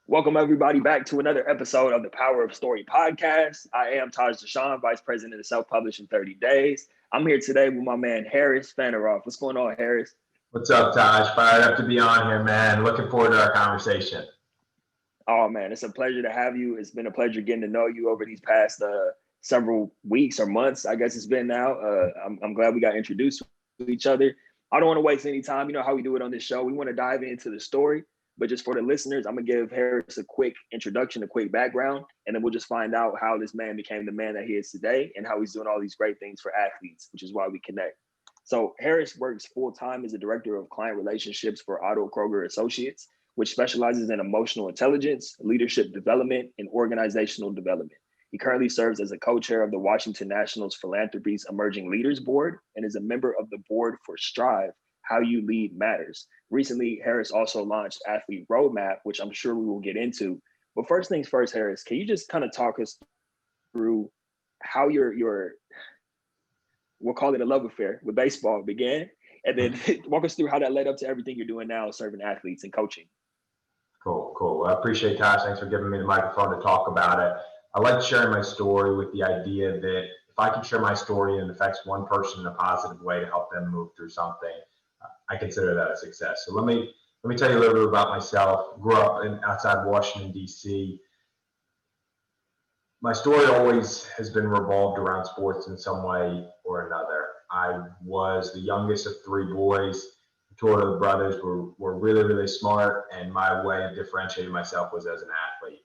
Welcome, everybody, back to another episode of the Power of Story podcast. I am Taj Deshawn, Vice President of Self-Publish in 30 Days. I'm here today with my man, Harris Fanaroff. What's going on, Harris? What's up, Taj? Fired up to be on here, man. Looking forward to our conversation. Oh, man, it's a pleasure to have you. It's been a pleasure getting to know you over these past several weeks or months, I guess it's been now. I'm glad we got introduced to each other. I don't want to waste any time. You know how we do it on this show. We want to dive into the story. But just for the listeners, I'm going to give Harris a quick introduction, a quick background, and then we'll just find out how this man became the man that he is today and how he's doing all these great things for athletes, which is why we connect. So Harris works full-time as a director of client relationships for Otto Kroger Associates, which specializes in emotional intelligence, leadership development, and organizational development. He currently serves as a co-chair of the Washington Nationals Philanthropies Emerging Leaders Board and is a member of the board for Strive, How You Lead Matters. Recently, Harris also launched Athlete Roadmap, which I'm sure we will get into. But first things first, Harris, can you just kind of talk us through how your we'll call it a love affair with baseball began, and then walk us through how that led up to everything you're doing now, serving athletes and coaching. Cool. Well, I appreciate it, Tosh. Thanks for giving me the microphone to talk about it. I like sharing my story with the idea that if I can share my story and it affects one person in a positive way to help them move through something, I consider that a success. So let me tell you a little bit about myself. Grew up outside Washington, D.C. My story always has been revolved around sports in some way or another. I was the youngest of three boys. Two of the brothers were really, really smart, and my way of differentiating myself was as an athlete.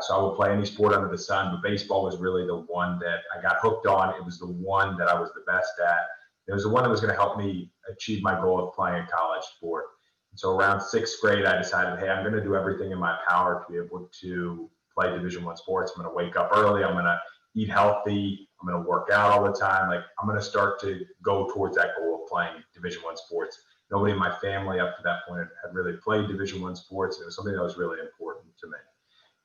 So I would play any sport under the sun, but baseball was really the one that I got hooked on. It was the one that I was the best at. It was the one that was going to help me achieve my goal of playing a college sport. And so around sixth grade, I decided, hey, I'm going to do everything in my power to be able to play Division I sports. I'm going to wake up early. I'm going to eat healthy. I'm going to work out all the time. Like, I'm going to start to go towards that goal of playing Division I sports. Nobody in my family up to that point had really played Division I sports. It was something that was really important to me.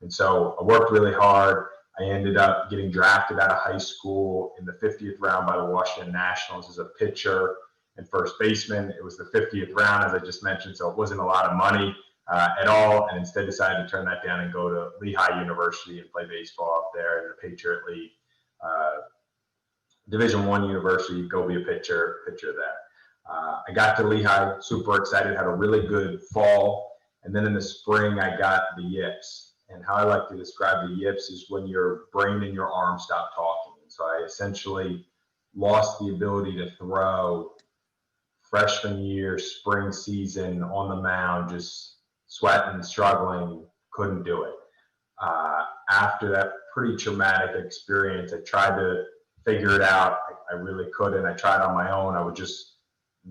And so I worked really hard. I ended up getting drafted out of high school in the 50th round by the Washington Nationals as a pitcher and first baseman. It was the 50th round, as I just mentioned, so it wasn't a lot of money at all, and instead decided to turn that down and go to Lehigh University and play baseball up there in the Patriot League. Division I university, go be a pitcher there. I got to Lehigh, super excited, had a really good fall, and then in the spring I got the yips. And how I like to describe the yips is when your brain and your arm stop talking. And so I essentially lost the ability to throw freshman year, spring season on the mound, just sweating, struggling, couldn't do it. After that pretty traumatic experience, I tried to figure it out. I really couldn't. I tried on my own. I would just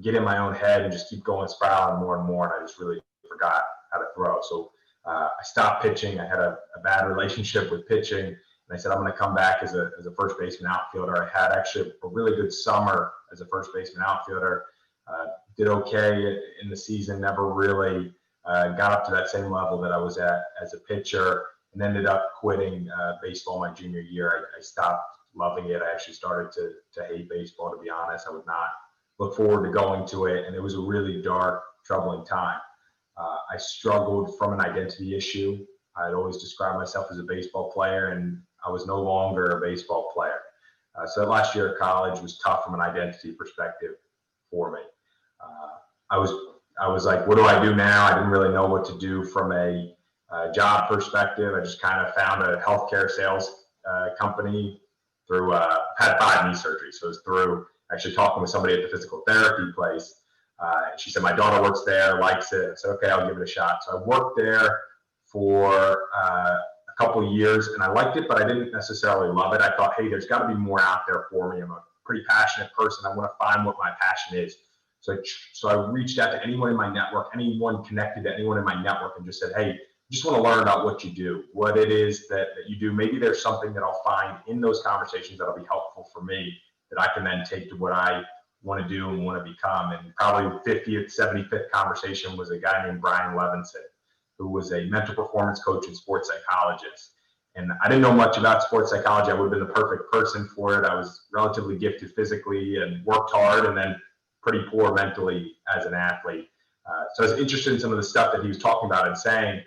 get in my own head and just keep going spiraling more and more. And I just really forgot how to throw. So I stopped pitching. I had a bad relationship with pitching, and I said, I'm going to come back as a first baseman outfielder. I had actually a really good summer as a first baseman outfielder. Did okay in the season, never really got up to that same level that I was at as a pitcher, and ended up quitting baseball my junior year. I stopped loving it. I actually started to hate baseball, to be honest. I would not look forward to going to it, and it was a really dark, troubling time. I struggled from an identity issue. I'd always described myself as a baseball player, and I was no longer a baseball player. So that last year at college was tough from an identity perspective for me. I was like, what do I do now? I didn't really know what to do from a job perspective. I just kind of found a healthcare sales company through, had 5 knee surgeries. So it was through actually talking with somebody at the physical therapy place. And she said, my daughter works there, likes it. I said, okay, I'll give it a shot. So I worked there for a couple of years, and I liked it, but I didn't necessarily love it. I thought, hey, there's got to be more out there for me. I'm a pretty passionate person. I want to find what my passion is. So I reached out to anyone in my network, anyone connected to anyone in my network, and just said, hey, just want to learn about what you do, what it is that you do. Maybe there's something that I'll find in those conversations that'll be helpful for me that I can then take to what I want to do and want to become. And probably 50th, 75th conversation was a guy named Brian Levenson, who was a mental performance coach and sports psychologist. And I didn't know much about sports psychology. I would have been the perfect person for it. I was relatively gifted physically and worked hard, and then pretty poor mentally as an athlete. So I was interested in some of the stuff that he was talking about and saying.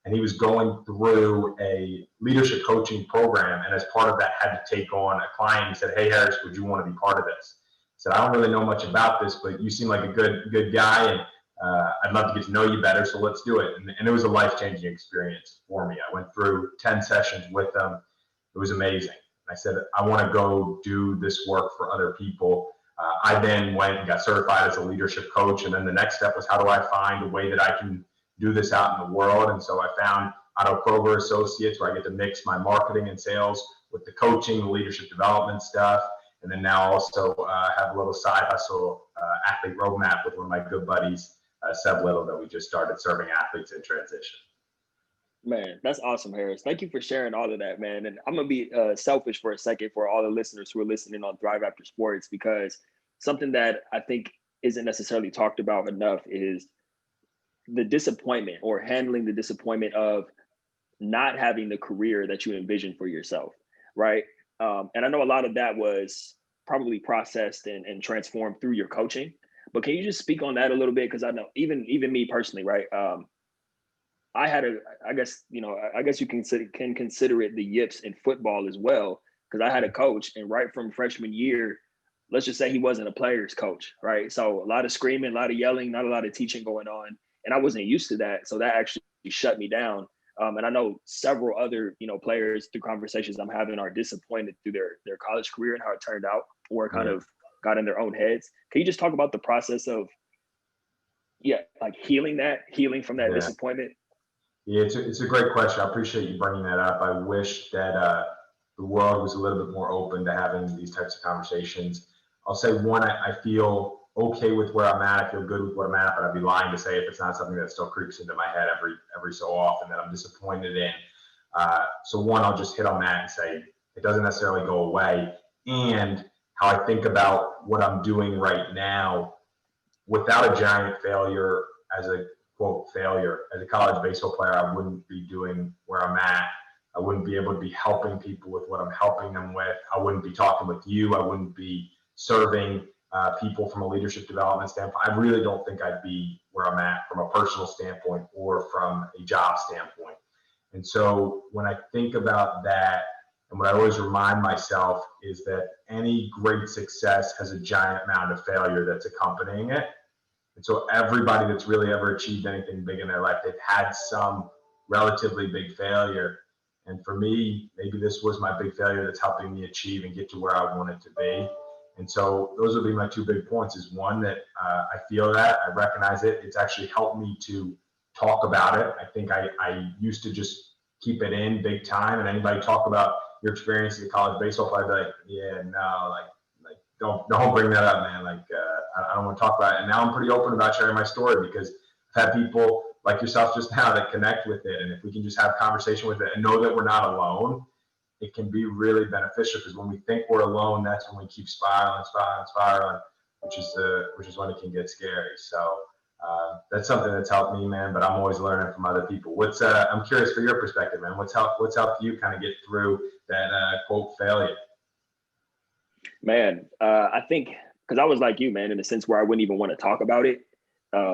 and he was going through a leadership coaching program. And as part of that, had to take on a client. He said, "Hey, Harris, would you want to be part of this?" I said, "I don't really know much about this, but you seem like a good guy, and I'd love to get to know you better. So let's do it." And it was a life-changing experience for me. I went through 10 sessions with him. It was amazing. I said, "I want to go do this work for other people." I then went and got certified as a leadership coach. And then the next step was, how do I find a way that I can do this out in the world? And so I found Otto Kroger Associates, where I get to mix my marketing and sales with the coaching, the leadership development stuff. And then now also have a little side hustle, athlete roadmap, with one of my good buddies, Seb Little, that we just started serving athletes in transition. Man, that's awesome, Harris. Thank you for sharing all of that, man. And I'm going to be selfish for a second for all the listeners who are listening on Thrive After Sports, because something that I think isn't necessarily talked about enough is the disappointment, or handling the disappointment of not having the career that you envisioned for yourself, right? And I know a lot of that was probably processed and transformed through your coaching. But can you just speak on that a little bit? Because I know even me personally, right? I had I guess you can consider it the yips in football as well, because I had a coach, and right from freshman year, let's just say he wasn't a player's coach, right? So a lot of screaming, a lot of yelling, not a lot of teaching going on, and I wasn't used to that. So that actually shut me down. And I know several other players, through conversations I'm having, are disappointed through their college career and how it turned out, or kind of got in their own heads. Can you just talk about the process of like healing from that disappointment? Yeah, it's a great question. I appreciate you bringing that up. I wish that the world was a little bit more open to having these types of conversations. I'll say, one, I feel okay with where I'm at. I feel good with where I'm at, but I'd be lying to say if it's not something that still creeps into my head every so often that I'm disappointed in. So one, I'll just hit on that and say it doesn't necessarily go away. And how I think about what I'm doing right now, without a giant failure as a quote failure as a college baseball player, I wouldn't be doing where I'm at. I wouldn't be able to be helping people with what I'm helping them with. I wouldn't be talking with you. I wouldn't be serving people from a leadership development standpoint. I really don't think I'd be where I'm at from a personal standpoint or from a job standpoint. And so when I think about that, and what I always remind myself is that any great success has a giant amount of failure that's accompanying it. And so everybody that's really ever achieved anything big in their life, they've had some relatively big failure. And for me, maybe this was my big failure that's helping me achieve and get to where I wanted to be. And so those would be my 2 big points, is one, that I feel that, I recognize it. It's actually helped me to talk about it. I think I used to just keep it in big time. And anybody talk about your experience as a college baseball player, I'd be like, yeah, no, like don't bring that up, man. Like, I don't want to talk about it. And now I'm pretty open about sharing my story, because I've had people like yourself just now that connect with it. And if we can just have a conversation with it and know that we're not alone, it can be really beneficial, because when we think we're alone, that's when we keep spiraling, which is when it can get scary. So that's something that's helped me, man, but I'm always learning from other people. I'm curious for your perspective, man. What's helped you kind of get through that quote failure? Man, I think because I was like you, man, in the sense where I wouldn't even want to talk about it.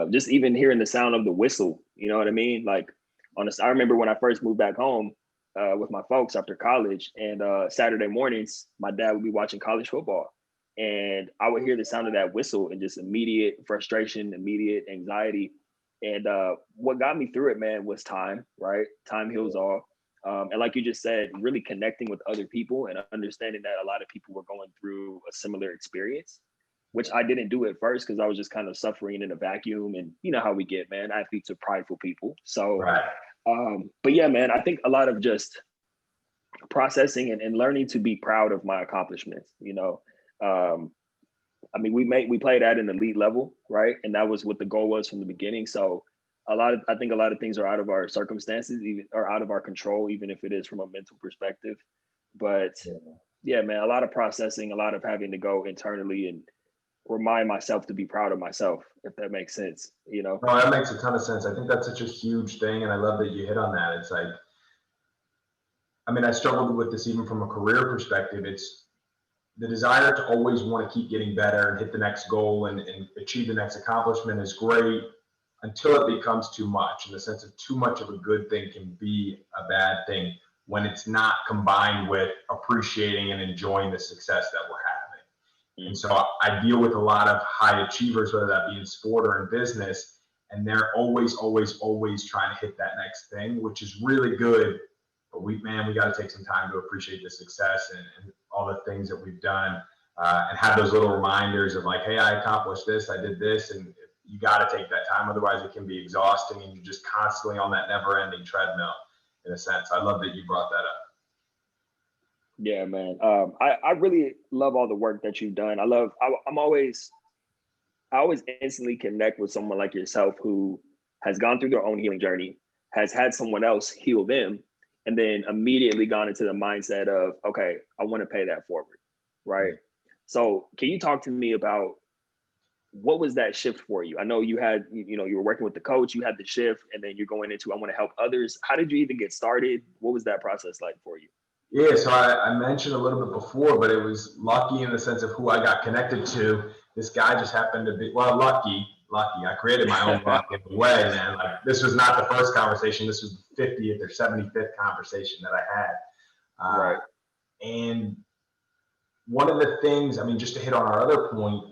Just even hearing the sound of the whistle, you know what I mean? Like, I remember when I first moved back home with my folks after college, and Saturday mornings, my dad would be watching college football, and I would hear the sound of that whistle and just immediate frustration, immediate anxiety. And what got me through it, man, was time, right? Time heals all. And like you just said, really connecting with other people and understanding that a lot of people were going through a similar experience, which I didn't do at first because I was just kind of suffering in a vacuum. And you know how we get, man, athletes are prideful people. So, right. But yeah, man, I think a lot of just processing and learning to be proud of my accomplishments, I mean, we played at an elite level, right? And that was what the goal was from the beginning. So I think a lot of things are out of our circumstances, or out of our control, even if it is from a mental perspective. But yeah, man, a lot of processing, a lot of having to go internally and remind myself to be proud of myself, if that makes sense, No, that makes a ton of sense. I think that's such a huge thing. And I love that you hit on that. It's like, I mean, I struggled with this even from a career perspective. It's the desire to always want to keep getting better and hit the next goal and achieve the next accomplishment is great. until it becomes too much, in the sense of too much of a good thing can be a bad thing when it's not combined with appreciating and enjoying the success that we're having. And so I deal with a lot of high achievers, whether that be in sport or in business, and they're always trying to hit that next thing, which is really good. But we got to take some time to appreciate the success and all the things that we've done, and have those little reminders of like, hey, I accomplished this, I did this, and you got to take that time. Otherwise, it can be exhausting, and you're just constantly on that never-ending treadmill. In a sense, I love that you brought that up. Yeah, man. I really love all the work that you've done. I always instantly connect with someone like yourself who has gone through their own healing journey, has had someone else heal them, and then immediately gone into the mindset of, okay, I want to pay that forward, right? So can you talk to me about what was that shift for you? I know you had, you were working with the coach, you had the shift, and then you're going into, I want to help others. How did you even get started? What was that process like for you? Yeah, so I mentioned a little bit before, but it was lucky in the sense of who I got connected to. This guy just happened to be, well, lucky. I created my own luck in a way, man. Like, this was not the first conversation. This was the 50th or 75th conversation that I had. Right. And one of the things, just to hit on our other point,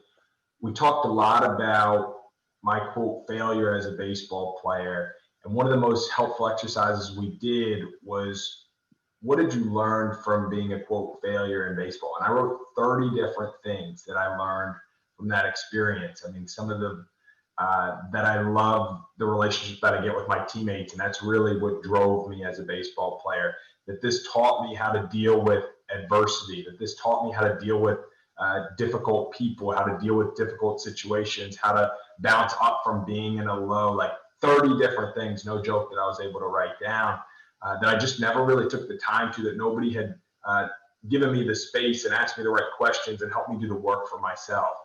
we talked a lot about my quote failure as a baseball player. And one of the most helpful exercises we did was, what did you learn from being a quote failure in baseball? And I wrote 30 different things that I learned from that experience. Some of them that I love, the relationships that I get with my teammates. And that's really what drove me as a baseball player, that this taught me how to deal with adversity, that this taught me how to deal with difficult people, how to deal with difficult situations, how to bounce up from being in a low, like 30 different things, no joke, that I was able to write down, that I just never really took the time to, that nobody had given me the space and asked me the right questions and helped me do the work for myself.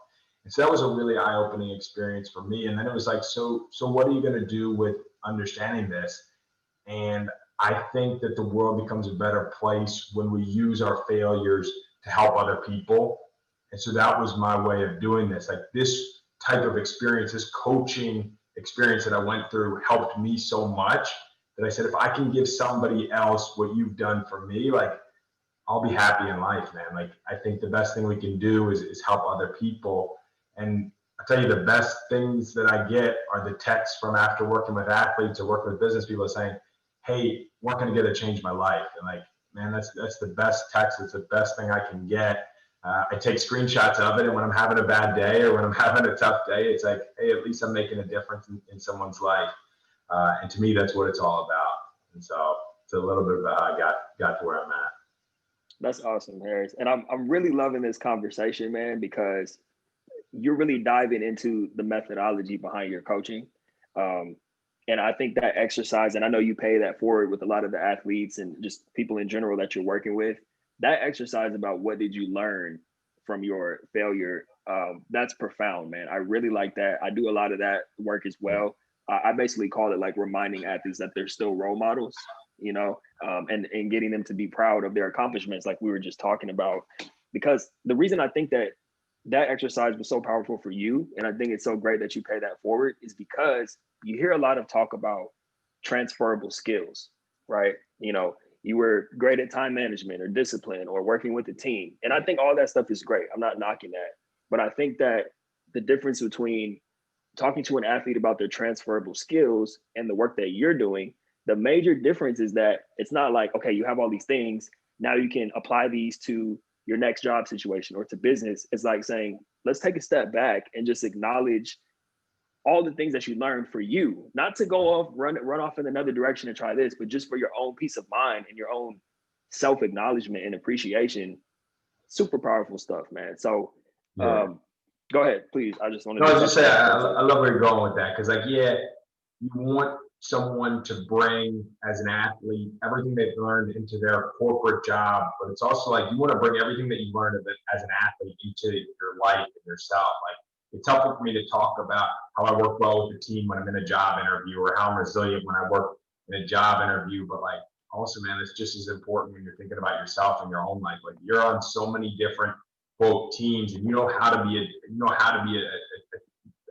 And so that was a really eye-opening experience for me. And then it was like, so what are you going to do with understanding this? And I think that the world becomes a better place when we use our failures to help other people. And so that was my way of doing this. Like, this type of experience, this coaching experience that I went through helped me so much that I said, if I can give somebody else what you've done for me, like, I'll be happy in life, man. Like, I think the best thing we can do is help other people. And I tell you, the best things that I get are the texts from after working with athletes or working with business people saying, hey, what can I get to change my life? And like, man, that's the best text. It's the best thing I can get. I take screenshots of it, and when I'm having a bad day or when I'm having a tough day, it's like, hey, at least I'm making a difference in someone's life. And to me, that's what it's all about. And so it's a little bit about how I got to where I'm at. That's awesome, Harris. And I'm really loving this conversation, man, because you're really diving into the methodology behind your coaching. And I think that exercise, and I know you pay that forward with a lot of the athletes and just people in general that you're working with, that exercise about what did you learn from your failure, that's profound, man. I really like that. I do a lot of that work as well. I basically call it like reminding athletes that they're still role models, and getting them to be proud of their accomplishments, like we were just talking about. Because the reason I think that exercise was so powerful for you, and I think it's so great that you pay that forward, is because you hear a lot of talk about transferable skills, right? You were great at time management or discipline or working with the team. And I think all that stuff is great. I'm not knocking that. But I think that the difference between talking to an athlete about their transferable skills and the work that you're doing, the major difference is that it's not like, okay, you have all these things, now you can apply these to your next job situation or to business. It's like saying, let's take a step back and just acknowledge all the things that you learned for you, not to go off, run off in another direction and try this, but just for your own peace of mind and your own self-acknowledgement and appreciation. Super powerful stuff, man. So go ahead, please. I just want to. No, I was just saying, I love where you're going with that. Cause like, yeah, you want someone to bring, as an athlete, everything they've learned into their corporate job, but it's also like, you want to bring everything that you learned as an athlete into your life and yourself. Like, it's helpful for me to talk about how I work well with the team when I'm in a job interview, or how I'm resilient when I work in a job interview. But like, also, man, it's just as important when you're thinking about yourself in your own life. Like, you're on so many different quote teams, and you know how to be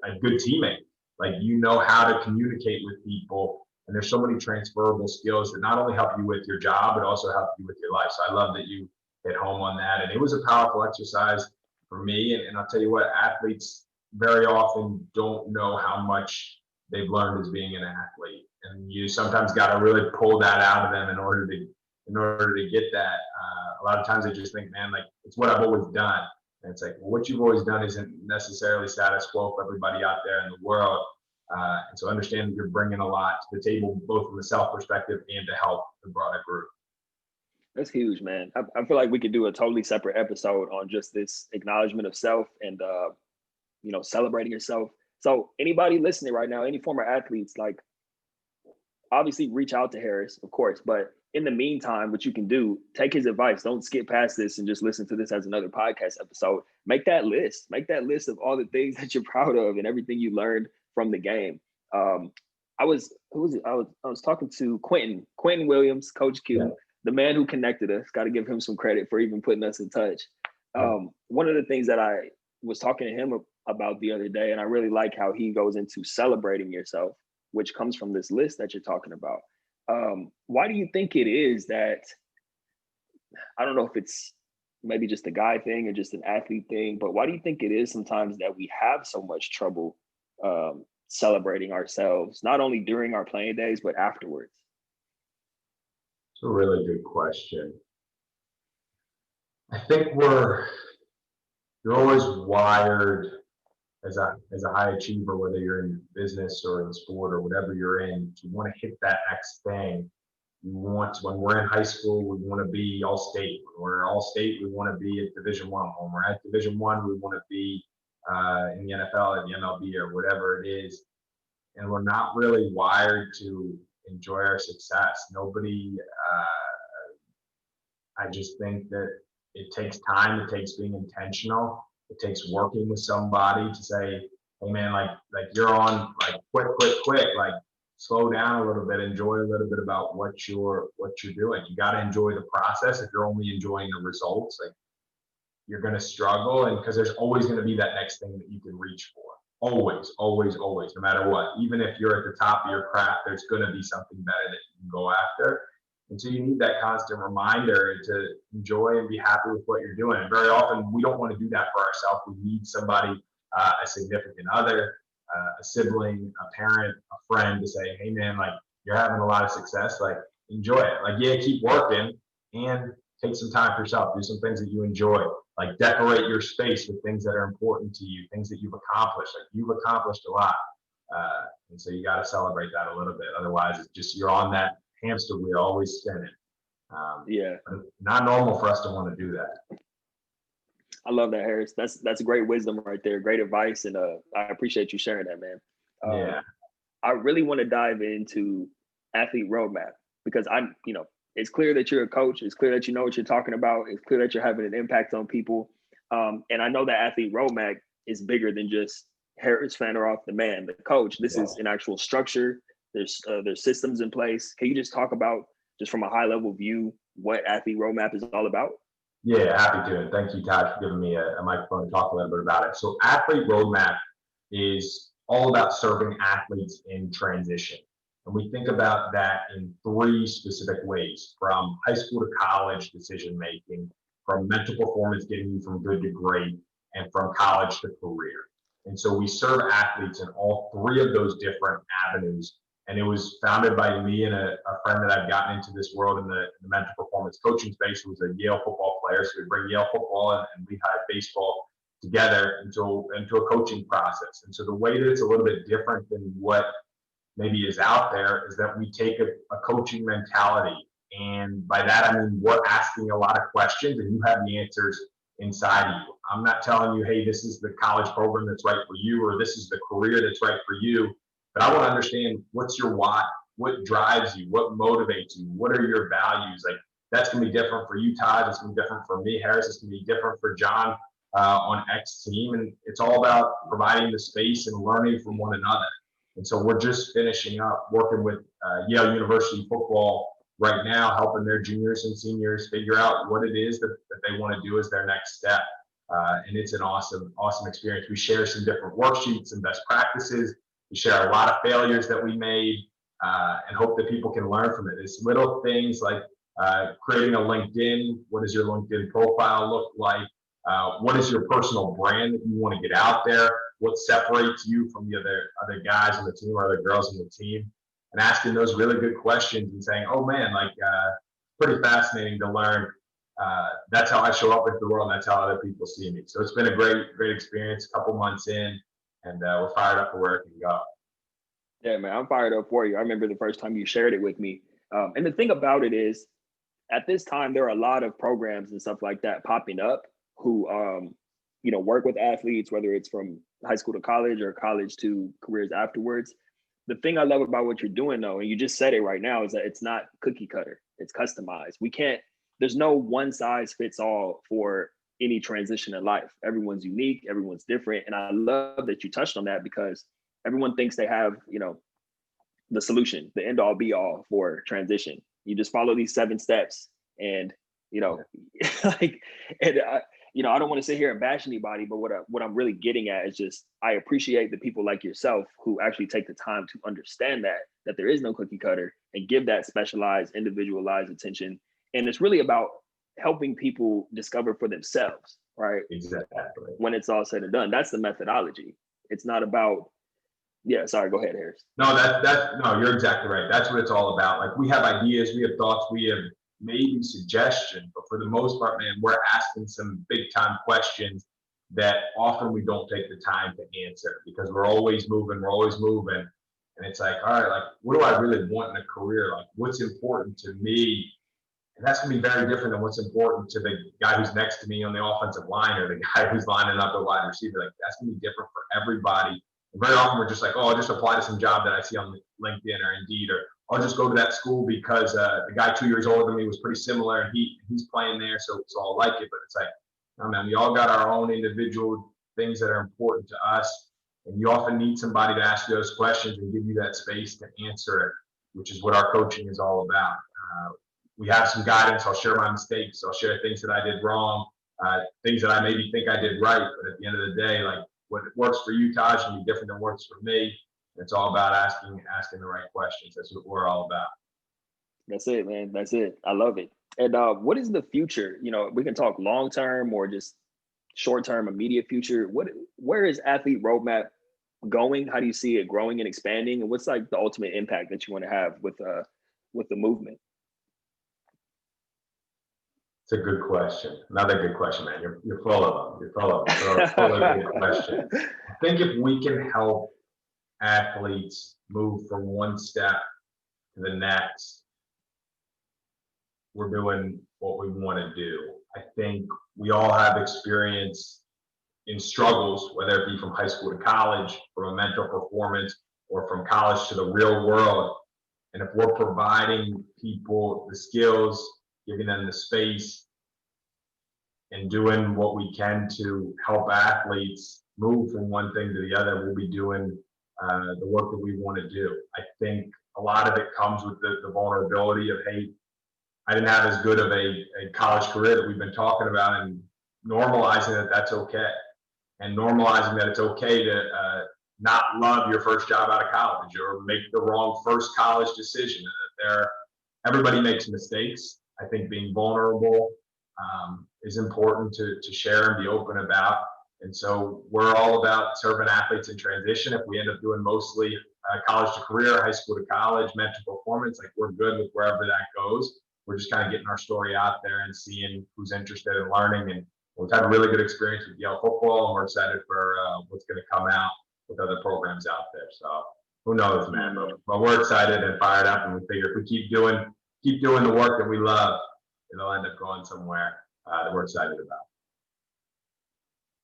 a good teammate. Like, you know how to communicate with people. And there's so many transferable skills that not only help you with your job, but also help you with your life. So I love that you hit home on that. And it was a powerful exercise for me. And I'll tell you what, athletes very often don't know how much they've learned as being an athlete. And you sometimes got to really pull that out of them in order to get that. A lot of times they just think, man, like, it's what I've always done. And it's like, well, what you've always done isn't necessarily status quo for everybody out there in the world. And so understand that you're bringing a lot to the table, both from a self perspective and to help the broader group. That's huge, man. I feel like we could do a totally separate episode on just this acknowledgement of self and, celebrating yourself. So anybody listening right now, any former athletes, like, obviously reach out to Harris, of course, but in the meantime, what you can do, take his advice. Don't skip past this and just listen to this as another podcast episode. Make that list of all the things that you're proud of and everything you learned from the game. I was talking to Quentin Williams, Coach Q, Yeah. the man who connected us. Got to give him some credit for even putting us in touch. One of the things that I was talking to him about the other day, and I really like how he goes into celebrating yourself, which comes from this list that you're talking about. Why do you think it is that, I don't know if it's maybe just a guy thing or just an athlete thing, but why do you think it is sometimes that we have so much trouble celebrating ourselves, not only during our playing days, but afterwards? It's a really good question. I think you're always wired as a high achiever, whether you're in business or in sport or whatever you're in, to want to hit that next thing. When we're in high school, we want to be all state. When we're all state, we want to be at Division I. When we're at Division I, we want to be in the NFL, at the MLB, or whatever it is. And we're not really wired to enjoy our success. I just think that it takes time. It takes being intentional. It takes working with somebody to say, hey man, like you're on, like, quick, like, slow down a little bit, enjoy a little bit about what you're doing. You got to enjoy the process. If you're only enjoying the results, like, you're going to struggle. And because there's always going to be that next thing that you can reach for. Always, no matter what. Even if you're at the top of your craft, there's going to be something better that you can go after. And so you need that constant reminder to enjoy and be happy with what you're doing. And very often we don't want to do that for ourselves. We need somebody, a significant other, a sibling, a parent, a friend, to say, hey man, like, you're having a lot of success, like, enjoy it. Like, yeah, keep working and take some time for yourself. Do some things that you enjoy. Like, decorate your space with things that are important to you, things that you've accomplished. Like, you've accomplished a lot. And so you got to celebrate that a little bit. Otherwise, it's just, you're on that hamster wheel, always spinning. Not normal for us to want to do that. I love that, Harris. That's great wisdom right there. Great advice. And I appreciate you sharing that, man. I really want to dive into athlete roadmap, because it's clear that you're a coach. It's clear that you know what you're talking about. It's clear that you're having an impact on people. And I know that athlete roadmap is bigger than just Harris Fanaroff, the man, the coach. This is an actual structure. There's systems in place. Can you just talk about, just from a high level view, what athlete roadmap is all about? Yeah, happy to. And thank you, Todd, for giving me a microphone to talk a little bit about it. So athlete roadmap is all about serving athletes in transition. And we think about that in three specific ways: from high school to college decision-making, from mental performance, getting you from good to great, and from college to career. And so we serve athletes in all three of those different avenues. And it was founded by me and a friend that I've gotten into this world in the mental performance coaching space, who was a Yale football player. So we bring Yale football and Lehigh baseball together into a coaching process. And so the way that it's a little bit different than what maybe is out there is that we take a coaching mentality. And by that, I mean, we're asking a lot of questions and you have the answers inside of you. I'm not telling you, hey, this is the college program that's right for you, or this is the career that's right for you. But I want to understand, what's your why? What drives you? What motivates you? What are your values? Like, that's going to be different for you, Todd. It's going to be different for me, Harris. It's going to be different for John on X team. And it's all about providing the space and learning from one another. And so we're just finishing up working with Yale University football right now, helping their juniors and seniors figure out what it is that they want to do as their next step. And it's an awesome experience. We share some different worksheets and best practices. We share a lot of failures that we made and hope that people can learn from it. It's little things like creating a LinkedIn. What does your LinkedIn profile look like? What is your personal brand that you want to get out there? What separates you from the other guys on the team or other girls on the team? And asking those really good questions and saying, oh man, like pretty fascinating to learn. That's how I show up with the world, and that's how other people see me. So it's been a great experience, a couple months in, and we're fired up for where it can go. Yeah, man, I'm fired up for you. I remember the first time you shared it with me. And the thing about it is, at this time, there are a lot of programs and stuff like that popping up who, work with athletes, whether it's from high school to college or college to careers afterwards. The thing I love about what you're doing, though, and you just said it right now, is that it's not cookie cutter. It's customized. There's no one size fits all for any transition in life. Everyone's unique. Everyone's different. And I love that you touched on that, because everyone thinks they have, the solution, the end all be all for transition. You just follow these 7 steps and, I don't want to sit here and bash anybody, but what I'm really getting at is just, I appreciate the people like yourself who actually take the time to understand that there is no cookie cutter and give that specialized, individualized attention. And it's really about helping people discover for themselves, right? Exactly. When it's all said and done, that's the methodology. It's not about, sorry, go ahead, Harris. No, no, you're exactly right. That's what it's all about. Like, we have ideas, we have thoughts, we have maybe suggestions, but for the most part, man, we're asking some big time questions that often we don't take the time to answer, because we're always moving. And it's like, all right, like, what do I really want in a career? Like, what's important to me? And that's going to be very different than what's important to the guy who's next to me on the offensive line, or the guy who's lining up a wide receiver. Like, that's going to be different for everybody. And very often we're just like, oh, I'll just apply to some job that I see on LinkedIn or Indeed, or I'll just go to that school because the guy 2 years older than me was pretty similar and he's playing there, so I'll like it. But it's like, no, man, we all got our own individual things that are important to us. And you often need somebody to ask you those questions and give you that space to answer it, which is what our coaching is all about. We have some guidance. I'll share my mistakes. I'll share things that I did wrong, things that I maybe think I did right. But at the end of the day, like, what works for you, Taj, can be different than what works for me. It's all about asking the right questions. That's what we're all about. That's it, man. That's it. I love it. And what is the future? We can talk long-term or just short-term, immediate future. Where is Athlete Roadmap going? How do you see it growing and expanding? And what's like the ultimate impact that you want to have with the movement? It's a good question. Another good question, man. You're full of them. You're full of them. Full of good questions. I think if we can help athletes move from one step to the next, we're doing what we want to do. I think we all have experience in struggles, whether it be from high school to college, from a mental performance, or from college to the real world. And if we're providing people the skills, giving them the space, and doing what we can to help athletes move from one thing to the other, we'll be doing the work that we want to do. I think a lot of it comes with the vulnerability of, hey, I didn't have as good of a college career that we've been talking about, and normalizing that that's okay. And normalizing that it's okay to not love your first job out of college or make the wrong first college decision. Everybody makes mistakes. I think being vulnerable is important to share and be open about. And so we're all about serving athletes in transition. If we end up doing mostly college to career, high school to college, mental performance, like, we're good with wherever that goes. We're just kind of getting our story out there and seeing who's interested in learning. And we've had a really good experience with Yale football, and we're excited for what's going to come out with other programs out there. So who knows, man? But we're excited and fired up, and we figure if we keep doing the work that we love, it'll end up going somewhere that we're excited about.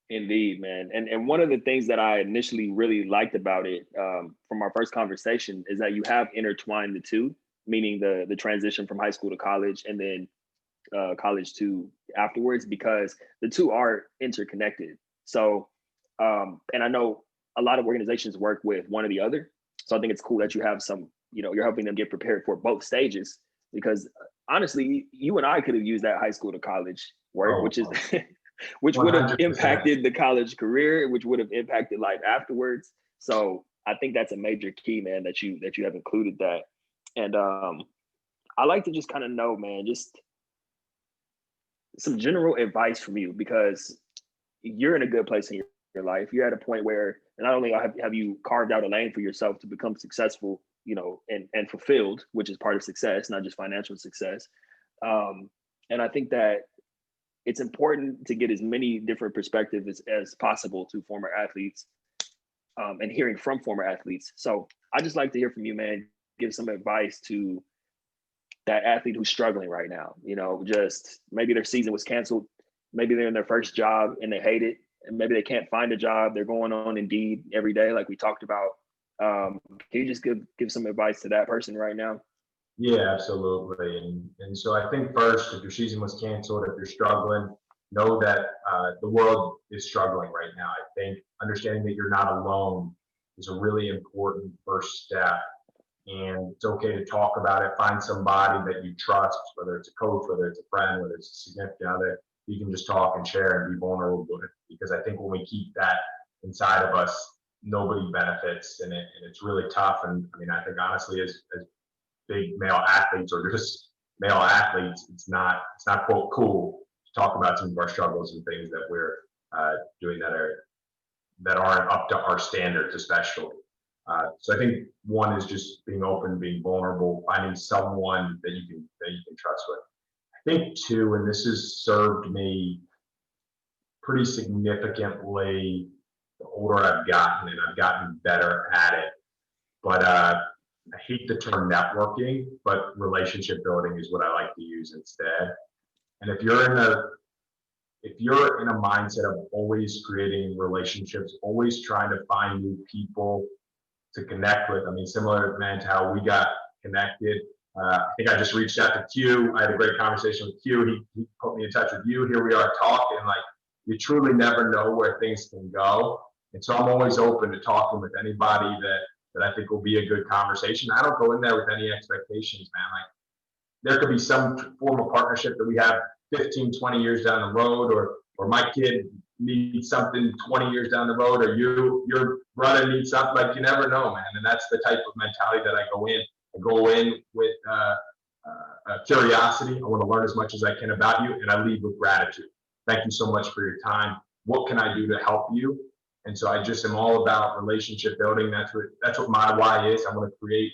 Indeed, man. And one of the things that I initially really liked about it from our first conversation is that you have intertwined the two, meaning the transition from high school to college and then college to afterwards, because the two are interconnected. So, and I know a lot of organizations work with one or the other. So I think it's cool that you have some, you're helping them get prepared for both stages, because honestly, you and I could have used that high school to college work, which would have impacted the college career, which would have impacted life afterwards. So I think that's a major key, man, that you have included that. And I like to just kind of know, man, just some general advice from you, because you're in a good place in your life. You're at a point where not only have you carved out a lane for yourself to become successful, and fulfilled, which is part of success, not just financial success. And I think that it's important to get as many different perspectives as possible to former athletes, and hearing from former athletes. So I just like to hear from you, man. Give some advice to that athlete who's struggling right now. Just maybe their season was canceled. Maybe they're in their first job and they hate it. And maybe they can't find a job. They're going on Indeed every day, like we talked about. Can you just give some advice to that person right now? Yeah, absolutely. And so I think first, if your season was canceled, if you're struggling, know that the world is struggling right now. I think understanding that you're not alone is a really important first step. And it's okay to talk about it. Find somebody that you trust, whether it's a coach, whether it's a friend, whether it's a significant other. You can just talk and share and be vulnerable with it. Because I think when we keep that inside of us, nobody benefits, and it's really tough. And I mean, I think honestly, as big male athletes or just male athletes, it's not quote cool to talk about some of our struggles and things that we're doing that aren't up to our standards, especially. So I think one is just being open, being vulnerable, finding someone that you can trust with. I think two, and this has served me pretty significantly the older I've gotten, and I've gotten better at it. But I hate the term networking, but relationship building is what I like to use instead. And if you're in a mindset of always creating relationships, always trying to find new people to connect with. I mean, similar, man, to how we got connected. I think I just reached out to Q. I had a great conversation with Q. He put me in touch with you. Here we are talking. Like, you truly never know where things can go. And so I'm always open to talking with anybody that I think will be a good conversation. I don't go in there with any expectations, man. Like, there could be some form of partnership that we have 15, 20 years down the road, or my kid needs something 20 years down the road, or your brother needs something. Like, you never know, man. And that's the type of mentality that I go in. I go in with curiosity. I want to learn as much as I can about you, and I leave with gratitude. Thank you so much for your time. What can I do to help you? And so I just am all about relationship building. That's what my why is. I want to create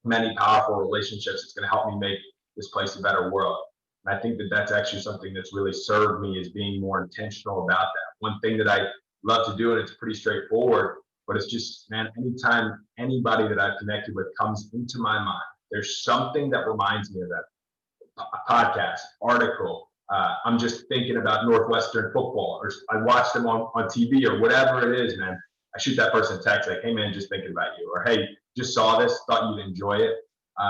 many powerful relationships. It's going to help me make this place a better world. And I think that that's actually something that's really served me, is being more intentional about that. One thing that I love to do, and it's pretty straightforward, but it's just, man, anytime anybody that I've connected with comes into my mind, there's something that reminds me of that. A podcast, article, I'm just thinking about Northwestern football, or I watched them on TV, or whatever it is, man. I shoot that person a text like, hey, man, just thinking about you, or hey, just saw this, thought you'd enjoy it.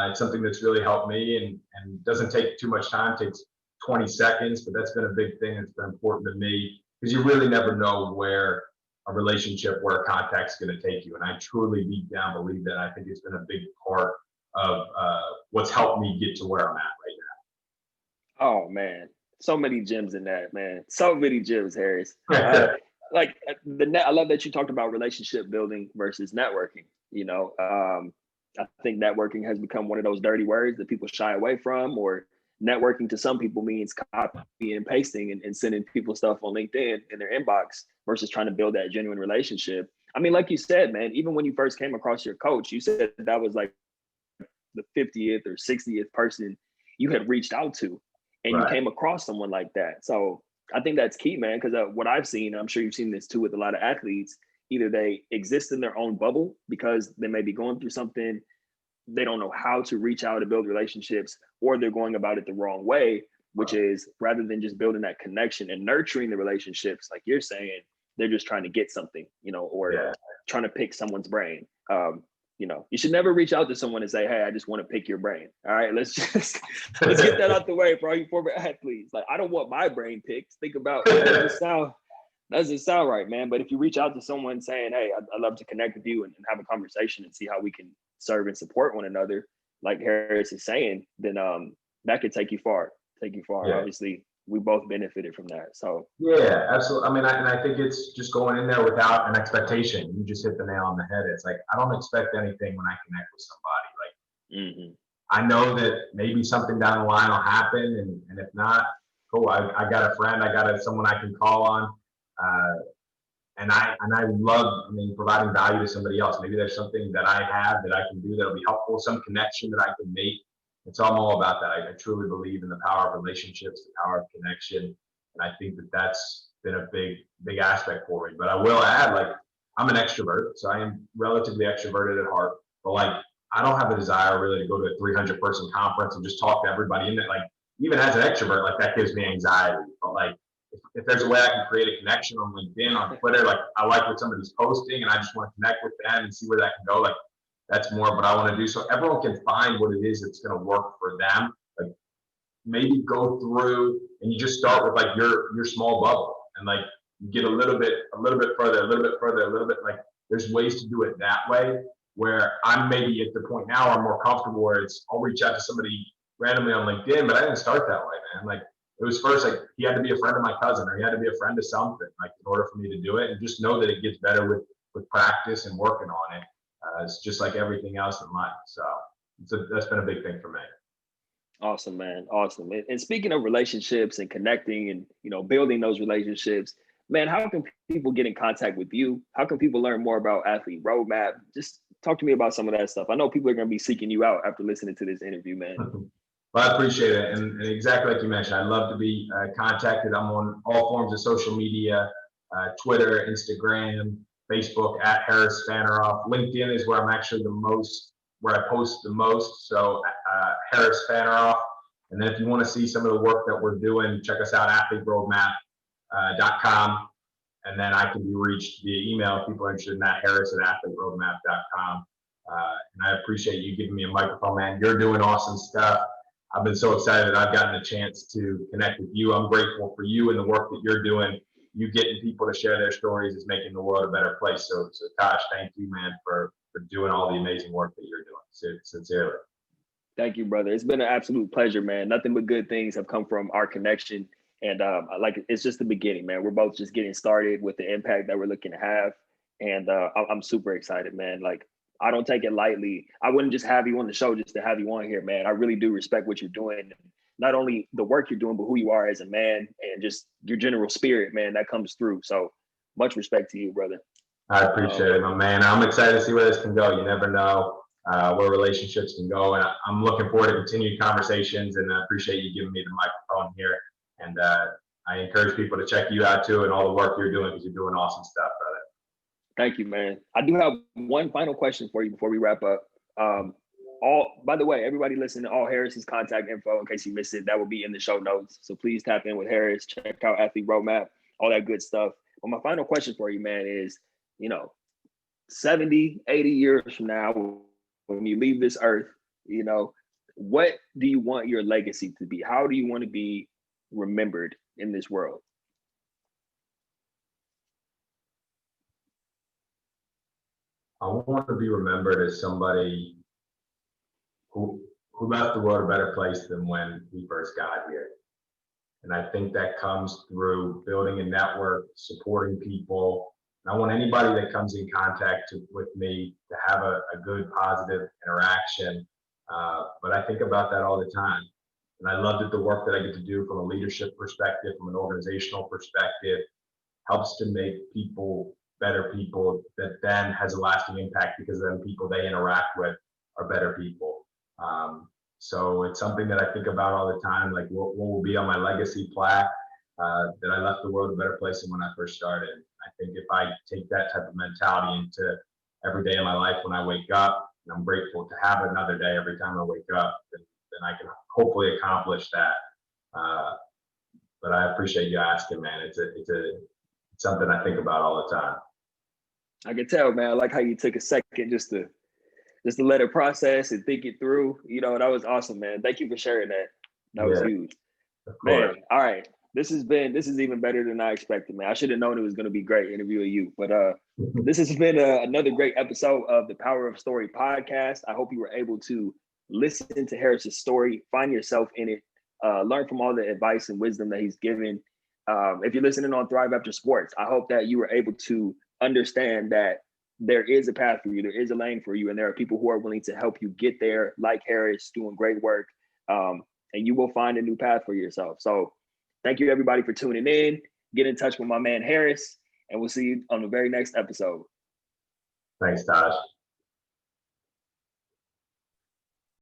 It's something that's really helped me, and doesn't take too much time, takes 20 seconds, but that's been a big thing. It's been important to me, because you really never know where a relationship, where a contact's going to take you. And I truly deep down believe that. I think it's been a big part of what's helped me get to where I'm at right now. Oh, man. So many gems in that, man. So many gems, Harris. Like I love that you talked about relationship building versus networking. I think networking has become one of those dirty words that people shy away from, or networking to some people means copying and pasting and sending people stuff on LinkedIn in their inbox versus trying to build that genuine relationship. I mean, like you said, man, even when you first came across your coach, you said that was like the 50th or 60th person you had reached out to, and right. You came across someone like that. So I think that's key, man, because what I've seen, I'm sure you've seen this too with a lot of athletes, either they exist in their own bubble because they may be going through something, they don't know how to reach out and build relationships, or they're going about it the wrong way, which is rather than just building that connection and nurturing the relationships, like you're saying, they're just trying to get something, or trying to pick someone's brain. You should never reach out to someone and say, hey, I just want to pick your brain. All right, let's get that out the way for all you former athletes. Like, I don't want my brain picked. Think about that doesn't sound right, man. But if you reach out to someone saying, hey, I'd love to connect with you and have a conversation and see how we can serve and support one another, like Harris is saying, then that could take you far. Yeah. Obviously, we both benefited from that. So yeah, absolutely. I mean, and I think it's just going in there without an expectation. You just hit the nail on the head. It's like, I don't expect anything when I connect with somebody. Like, I know that maybe something down the line will happen, and if not, cool. I got a friend, I got someone I can call on, and I love, providing value to somebody else. Maybe there's something that I have that I can do that'll be helpful, some connection that I can make. And so I'm all about that. I truly believe in the power of relationships, the power of connection, and I think that that's been a big aspect for me. But I will add, like, I'm an extrovert, so I am relatively extroverted at heart. But like, I don't have a desire really to go to a 300-person conference and just talk to everybody in it. Like, even as an extrovert, like, that gives me anxiety. But like, if there's a way I can create a connection on LinkedIn, on Twitter, like, I like what somebody's posting and I just want to connect with them and see where that can go. Like, that's more what I want to do. So everyone can find what it is that's going to work for them. Like, maybe go through and you just start with like your small bubble, and like, you get a little bit further. Like, there's ways to do it that way, where I'm maybe at the point now I'm more comfortable where it's, I'll reach out to somebody randomly on LinkedIn, but I didn't start that way, man. Like, it was first like, he had to be a friend of my cousin, or he had to be a friend of something, like, in order for me to do it. And just know that it gets better with practice and working on it. It's just like everything else in life. So that's been a big thing for me. awesome, man. Awesome. And speaking of relationships and connecting and, building those relationships, man, how can people get in contact with you? How can people learn more about Athlete Roadmap? Just talk to me about some of that stuff. I know people are going to be seeking you out after listening to this interview, man. Well, I appreciate it. And exactly like you mentioned, I'd love to be contacted. I'm on all forms of social media, Twitter, Instagram, Facebook, at Harris Fanaroff. LinkedIn is where I'm actually where I post the most. So Harris Fanaroff. And then if you want to see some of the work that we're doing, check us out, athleteroadmap.com. And then I can be reached via email if people are interested in that, harris@athleteroadmap.com. And I appreciate you giving me a microphone, man. You're doing awesome stuff. I've been so excited that I've gotten a chance to connect with you. I'm grateful for you and the work that you're doing. You getting people to share their stories is making the world a better place. So Tosh, thank you, man, for doing all the amazing work that you're doing. Sincerely. Thank you, brother. It's been an absolute pleasure, man. Nothing but good things have come from our connection. And it's just the beginning, man. We're both just getting started with the impact that we're looking to have. And I'm super excited, man. Like, I don't take it lightly. I wouldn't just have you on the show just to have you on here, man. I really do respect what you're doing. Not only the work you're doing, but who you are as a man and just your general spirit, man, that comes through. So much respect to you, brother. I appreciate it, my man. I'm excited to see where this can go. You never know where relationships can go. And I'm looking forward to continued conversations, and I appreciate you giving me the microphone here. And I encourage people to check you out too, and all the work you're doing, because you're doing awesome stuff, brother. Thank you, man. I do have one final question for you before we wrap up. By the way, everybody listening, all Harris's contact info, in case you missed it, that will be in the show notes. So please tap in with Harris, check out Athlete Roadmap, all that good stuff. But my final question for you, man, is, 70, 80 years from now, when you leave this earth, what do you want your legacy to be? How do you want to be remembered in this world? I want to be remembered as somebody who left the world a better place than when we first got here. And I think that comes through building a network, supporting people. And I want anybody that comes in contact with me to have a good, positive interaction. But I think about that all the time. And I love that the work that I get to do from a leadership perspective, from an organizational perspective, helps to make people better people, that then has a lasting impact, because then people they interact with are better people. So it's something that I think about all the time, like what will be on my legacy plaque, that I left the world a better place than when I first started. I think if I take that type of mentality into every day of my life when I wake up, and I'm grateful to have another day every time I wake up, then I can hopefully accomplish that. But I appreciate you asking, man. It's something I think about all the time. I can tell, man. I like how you took a second just to let it process and think it through. That was awesome, man. Thank you for sharing that. That was huge. Man, all right. This is even better than I expected, man. I should have known it was going to be great interviewing you. But this has been another great episode of the Power of Story podcast. I hope you were able to listen to Harris's story, find yourself in it. learn from all the advice and wisdom that he's given. If you're listening on Thrive After Sports, I hope that you were able to understand that there is a path for you, there is a lane for you, and there are people who are willing to help you get there, like Harris, doing great work, and you will find a new path for yourself. So thank you, everybody, for tuning in. Get in touch with my man Harris, and we'll see you on the very next episode. Thanks, Tosh.